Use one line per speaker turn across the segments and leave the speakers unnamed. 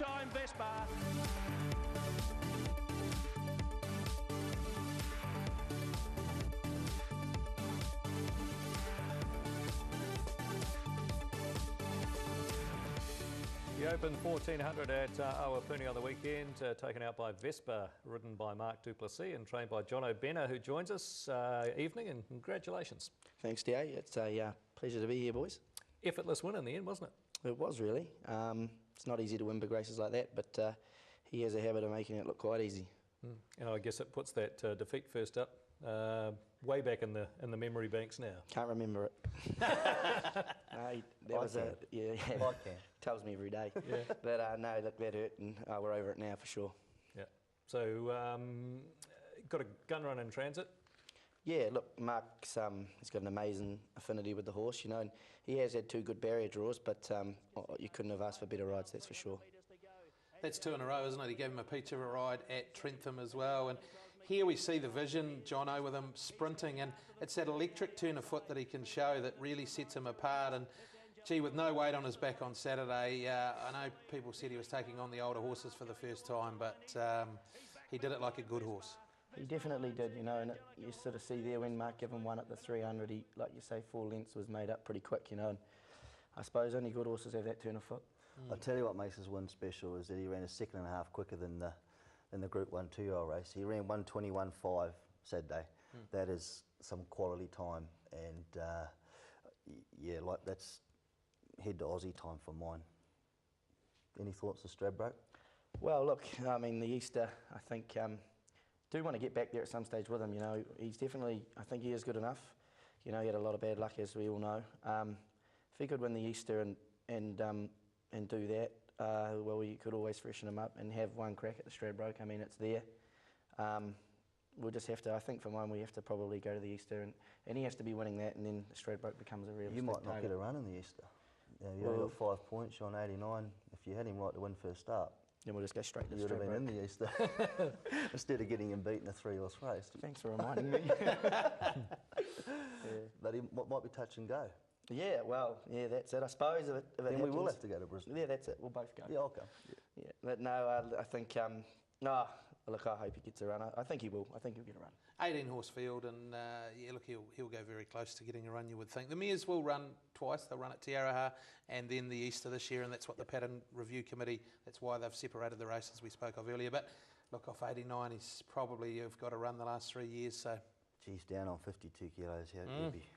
time Vespa.
The Open 1400 at Awapuni on the weekend, taken out by Vespa, ridden by Mark Duplessis and trained by Johno Benner, who joins us evening, and congratulations.
Thanks, DA. It's a pleasure to be here, boys.
Effortless win in the end, wasn't it?
It was, really. It's not easy to win big races like that, but he has a habit of making it look quite easy.
And I guess it puts that defeat first up way back in the memory banks now.
Can't remember it. I can. Tells me every day. Yeah. But no, that hurt, and we're over it now for sure.
Yeah. So got a gun run in transit.
Yeah, look, Mark's he's got an amazing affinity with the horse, you know, and he has had 2 good barrier draws, but you couldn't have asked for better rides, that's for sure.
That's 2 in a row, isn't it? He gave him a pt2 ride at Trentham as well, and here we see the vision, Johno, with him sprinting, and it's that electric turn of foot that he can show that really sets him apart. And gee, with no weight on his back on Saturday, I know people said he was taking on the older horses for the first time, but he did it like a good horse.
He definitely did, you know, and you sort of see there when Mark gave him one at the 300, he, like you say, 4 lengths was made up pretty quick, you know, and I suppose only good horses have that turn of foot.
I'll tell you what makes his win special is that he ran a 2.5 seconds quicker than the Group 1 2-year-old race. He ran 1:21.5 Saturday. That is some quality time, and yeah, like that's head to Aussie time for mine. Any thoughts of Stradbroke?
Well, look, I mean, the Easter, I think, do want to get back there at some stage with him, you know. He's definitely, I think he is good enough. You know, he had a lot of bad luck, as we all know. If he could win the Easter and do that, well, you could always freshen him up and have one crack at the Stradbroke. I mean, it's there. We'll just have to, I think for mine, we have to probably go to the Easter, and he has to be winning that, and then the Stradbroke becomes a realistic
You might not
target.
get a run in the Easter. Yeah, you only got 5 points, you're on 89. If you had him right to win first up,
then we'll just go straight to the
you would have been in the Easter instead of getting him beat in a 3-horse race.
Thanks for reminding me.
Yeah. But he might be touch and go.
Yeah, well, yeah, that's it. I suppose if it
then
happens,
we will have to go to Brisbane.
Yeah, that's it. We'll both go.
Yeah, I'll come.
Yeah, but no, I think, no, look, I hope he gets a run. I think he will. I think he'll get a run.
18-horse field, and yeah, look, he'll go very close to getting a run, you would think. The mares will run twice. They'll run at Te Araha and then the Easter this year, and that's what the Pattern Review Committee, that's why they've separated the races we spoke of earlier. But look, off 89, he's probably have got a run the last 3 years, so.
Geez, down on 52 kilos, yeah, he'd be.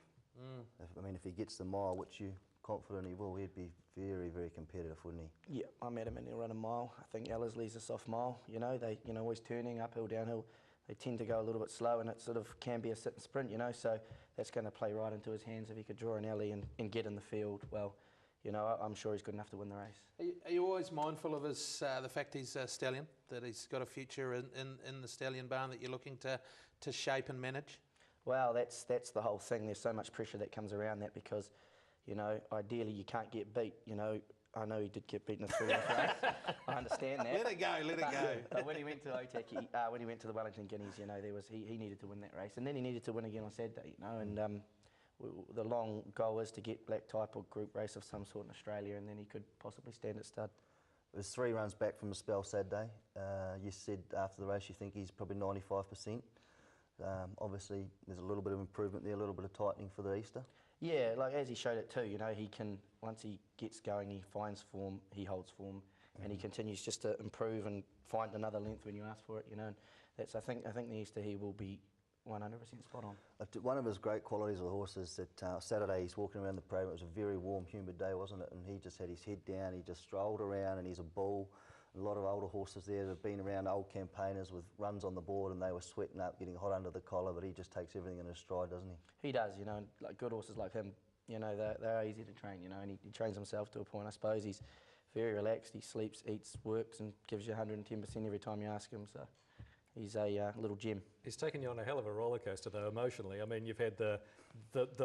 I mean, if he gets the mile, which you're confident he will, he'd be very, very competitive, wouldn't he?
Yeah, I'm adamant he'll run a mile. I think Ellersley's a soft mile. You know, they, always turning uphill, downhill. They tend to go a little bit slow, and it sort of can be a sit and sprint, you know. So that's going to play right into his hands if he could draw an alley and get in the field. Well, you know, I'm sure he's good enough to win the race.
Are you always mindful of his the fact he's a stallion, that he's got a future in the stallion barn that you're looking to shape and manage?
Well, that's the whole thing. There's so much pressure that comes around that because, you know, ideally you can't get beat. You know, I know he did get beaten in a 3-horse race. I understand that.
Let it go.
But when he went to OTAC, when he went to the Wellington Guineas, you know, he needed to win that race, and then he needed to win again on Saturday. You know, and the long goal is to get black type or group race of some sort in Australia, and then he could possibly stand at stud.
It was 3 runs back from a spell Saturday. You said after the race you think he's probably 95%. Obviously, there's a little bit of improvement there, a little bit of tightening for the Easter.
Yeah, like as he showed it too, you know, he can, once he gets going, he finds form, he holds form, and he continues just to improve and find another length when you ask for it, you know. And that's, I think the Easter he will be 100% spot on.
One of his great qualities of the horse is that Saturday he's walking around the parade. It was a very warm, humid day, wasn't it? And he just had his head down, he just strolled around, and he's a bull. A lot of older horses there that have been around, old campaigners with runs on the board, and they were sweating up, getting hot under the collar, but he just takes everything in his stride, doesn't he? He
does, you know, and like good horses like him, you know, they're easy to train, you know, and he trains himself to a point. I suppose he's very relaxed, he sleeps, eats, works, and gives you 110% every time you ask him, so he's a little gem.
He's taken you on a hell of a roller coaster, though, emotionally. I mean, you've had the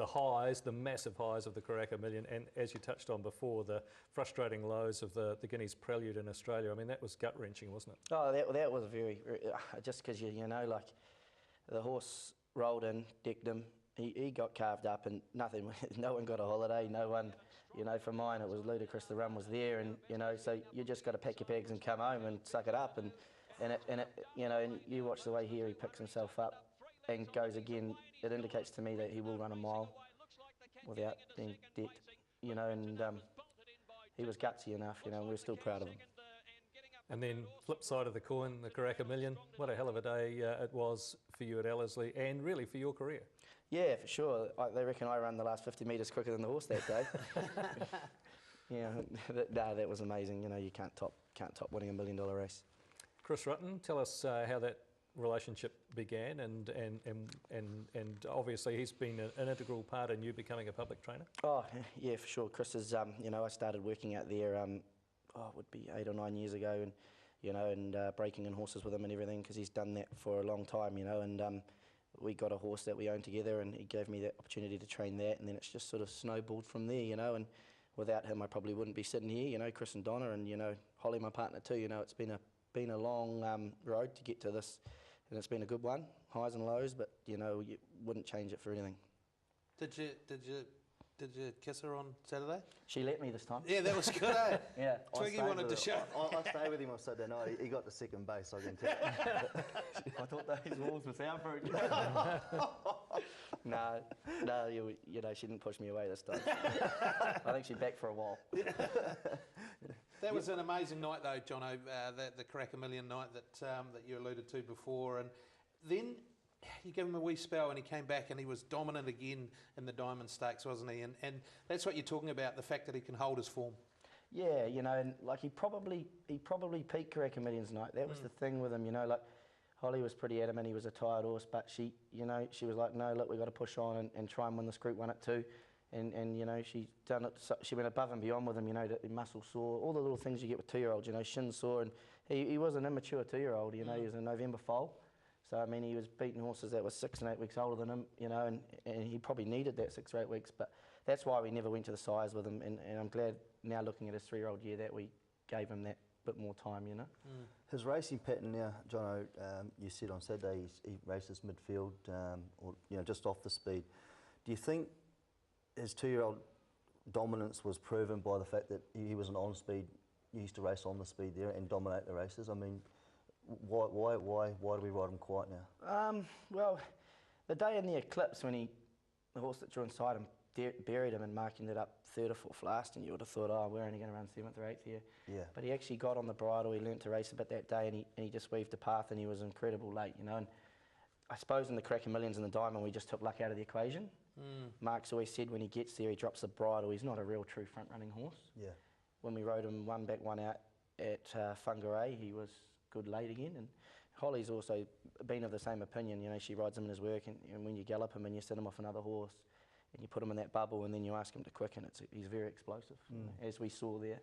highs, the massive highs of the Karaka Million, and as you touched on before, the frustrating lows of the Guineas Prelude in Australia. I mean, that was gut-wrenching, wasn't it?
Oh, that was very just because, you know, like, the horse rolled in, decked him, he got carved up and nothing. No one got a holiday. No one, you know. For mine, it was ludicrous. The run was there, and you know, so you just got to pack your bags and come home and suck it up. And you know, and you watch the way here he picks himself up and goes again. It indicates to me that he will run a mile without being decked, you know. And he was gutsy enough, you know. And we're still proud of him.
And then flip side of the coin, the Karaka Million. What a hell of a day it was for you at Ellerslie and really for your career.
Yeah, for sure. They reckon I ran the last 50 metres quicker than the horse that day. Yeah, that was amazing. You know, you can't top winning $1 million race.
Chris Rutten, tell us how that relationship began, and obviously he's been an integral part in you becoming a public trainer.
Oh yeah, for sure. Chris is, you know, I started working out there, it would be 8 or 9 years ago, and you know, and breaking in horses with him and everything, because he's done that for a long time, you know, and we got a horse that we own together, and he gave me the opportunity to train that, and then it's just sort of snowballed from there, you know. And without him, I probably wouldn't be sitting here, you know. Chris and Donna, and you know, Holly, my partner too. You know, it's been a long road to get to this, and it's been a good one, highs and lows, but you know, you wouldn't change it for anything.
Did you kiss her on Saturday?
She let me this time.
Yeah, that was good, eh?
Yeah.
Twiggy wanted to show.
I stayed with him on Saturday night. He got to second base, I can tell you.
I thought those walls were soundproof. No, you know, she didn't push me away this time. I think she's back for a while.
That was an amazing night, though, Johno. The Karaka Million night that you alluded to before, and then you gave him a wee spell, and he came back, and he was dominant again in the Diamond Stakes, wasn't he? And that's what you're talking about, the fact that he can hold his form.
Yeah, you know, and like he probably peaked Karaka Millions night. That was the thing with him, you know. Like Holly was pretty adamant he was a tired horse, but she, you know, she was like, no, look, we got to push on and try and win this Group 1 at 2. And you know, she done it. She went above and beyond with him. You know, the muscle sore, all the little things you get with 2-year-olds. You know, shin sore, and he was an immature 2-year-old. You know, he was a November foal. So, I mean, he was beating horses that were 6 and 8 weeks older than him, you know, and he probably needed that 6 or 8 weeks. But that's why we never went to the sires with him. And I'm glad now, looking at his 3-year-old year, that we gave him that bit more time, you know.
His racing pattern now, Johno, you said on Saturday he races midfield, or you know, just off the speed. Do you think his 2-year-old dominance was proven by the fact that he was an on-speed, he used to race on the speed there and dominate the races? I mean, why do we ride him quiet now?
Well, the day in the eclipse when the horse that drew inside him buried him and Mark ended up 3rd or 4th last, and you would have thought, oh, we're only going to run 7th or 8th here.
Yeah.
But he actually got on the bridle, he learnt to race a bit that day, and he just weaved a path, and he was incredible late, you know. And I suppose in the Karaka Millions and the Diamond, we just took luck out of the equation. Mark's always said when he gets there, he drops the bridle. He's not a real true front-running horse.
Yeah.
When we rode him 1 back, 1 out at Whangarei, he was good late again. And Holly's also been of the same opinion. You know, she rides him in his work, and when you gallop him and you set him off another horse, and you put him in that bubble, and then you ask him to quicken, he's very explosive, as we saw there.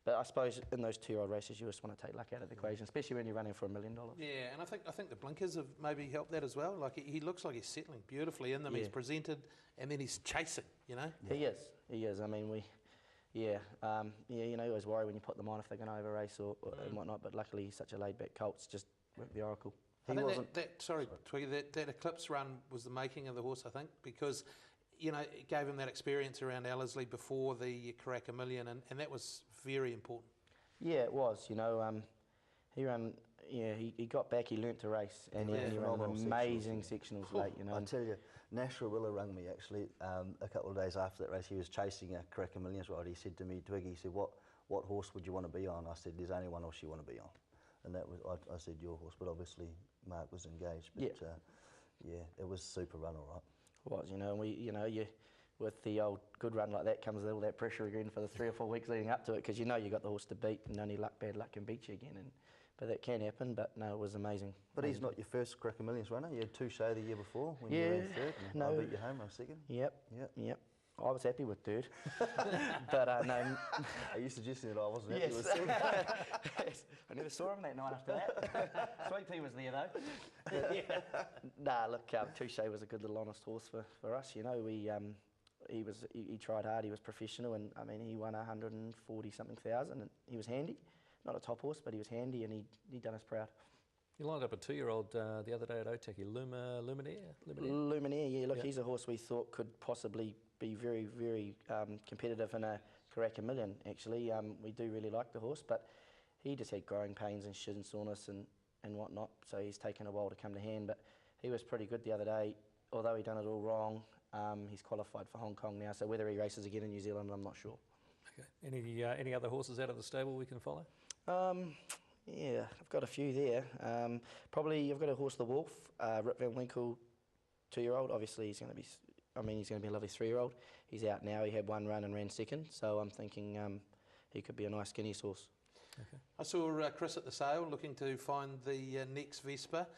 But I suppose in those 2-year-old races, you just want to take luck out of the equation, especially when you're running for $1 million.
Yeah, and I think the blinkers have maybe helped that as well. Like he looks like he's settling beautifully in them. Yeah. He's presented, and then he's chasing. You know.
Yeah. He is. I mean, you know, you always worry when you put them on if they're going to over race or and whatnot. But luckily, he's such a laid-back colt. It's just the oracle.
I think that Eclipse run was the making of the horse. I think because, you know, it gave him that experience around Ellerslie before the Karaka Million, and that was very important.
Yeah, it was. You know, he ran. Yeah, he got back. He learnt to race, and he ran amazing sectionals late. You know,
I tell you, Nash Rawilla rang me actually a couple of days after that race. He was chasing a Karaka Millions ride. He said to me, Twiggy, he said, "What horse would you want to be on?" I said, "There's only one horse you want to be on," and that was I said your horse, but obviously Mark was engaged. But yeah, it was a super run, all right.
It was, you know, and with the old good run like that comes all that pressure again for the 3 or 4 weeks leading up to it, because you know you got the horse to beat, and only bad luck can beat you again. But that can happen. But no, it was amazing.
But he's not your first Karaka Millions runner. You had 2 show the year before when you ran 3rd. And I beat you home on 2nd.
Yep. I was happy with 3rd. But no.
Are you suggesting that I wasn't happy with 2nd?
Yes. I never saw him that night after that. Sweet Pea was there though. Nah, look, Touche was a good little honest horse for us. You know, he tried hard. He was professional, and I mean he won 140 something thousand, and he was handy. Not a top horse, but he was handy, and he done us proud.
You lined up a 2-year-old the other day at Otaki, Luminaire?
Luminaire, yeah, look,
Yeah.
he's a horse we thought could possibly be very, very competitive in a Karaka Million, actually. We do really like the horse, but he just had growing pains and shin soreness and whatnot, so he's taken a while to come to hand, but he was pretty good the other day. Although he done it all wrong, he's qualified for Hong Kong now, so whether he races again in New Zealand, I'm not sure.
Okay. Any other horses out of the stable we can follow?
Yeah, I've got a few there. Probably I've got a horse, the Wolf, Rip Van Winkle, 2-year-old. Obviously he's going to be, he's going to be a lovely 3-year-old. He's out now. He had one run and ran second, so I'm thinking he could be a nice Guineas horse.
Okay.
I saw Chris at the sale looking to find the next Vespa.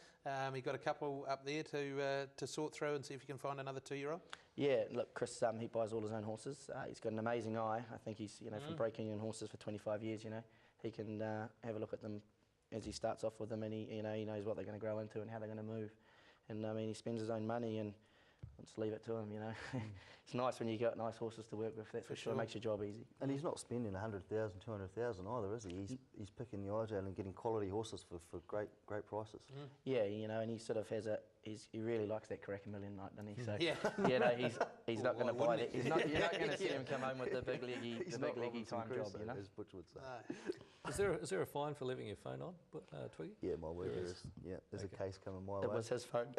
He got a couple up there to sort through and see if you can find another 2-year-old.
Yeah, look, Chris, he buys all his own horses. He's got an amazing eye. I think he's, from breaking in horses for 25 years, he can have a look at them as he starts off with them, and he knows what they're going to grow into and how they're going to move. And he spends his own money, and I'll just leave it to him. It's nice when you got nice horses to work with. That's for sure. It makes your job easy.
And he's not spending 100,000, 200,000 either, is he? He's picking the eyes out and getting quality horses for great prices.
Yeah, and he sort of has he really likes that Karaka Million night, doesn't he? So
Yeah.
he's not going to buy that. You're not going to see him come home with the big leggy time job,
as Butch would say.
Is there a fine for leaving your phone on, Twiggy?
Yeah, my word, there is. Yeah, there's a case coming my way.
It was his phone.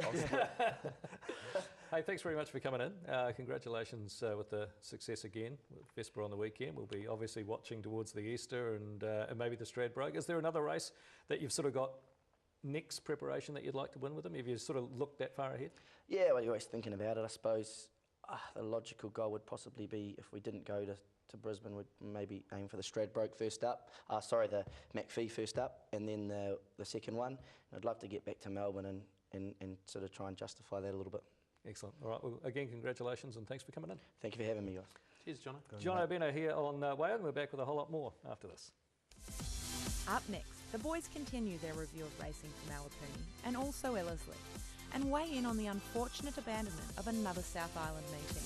Hey, thanks very much for coming in. Congratulations with the success again with Vespa on the weekend. We'll be obviously watching towards the Easter and maybe the Stradbroke. Is there another race that you've sort of got next preparation that you'd like to win with them? Have you sort of looked that far ahead?
Yeah, well, you're always thinking about it. I suppose the logical goal would possibly be, if we didn't go to Brisbane, we'd maybe aim for the Stradbroke first up. The McPhee first up, and then the second one. I'd love to get back to Melbourne and sort of try and justify that a little bit.
Excellent. All right. Well, again, congratulations and thanks for coming in.
Thank you for having me, guys.
Cheers, Johno.
Johno Benner here on Way On. We're back with a whole lot more after this.
Up next, the boys continue their review of racing from Awapuni and also Ellerslie, and weigh in on the unfortunate abandonment of another South Island meeting.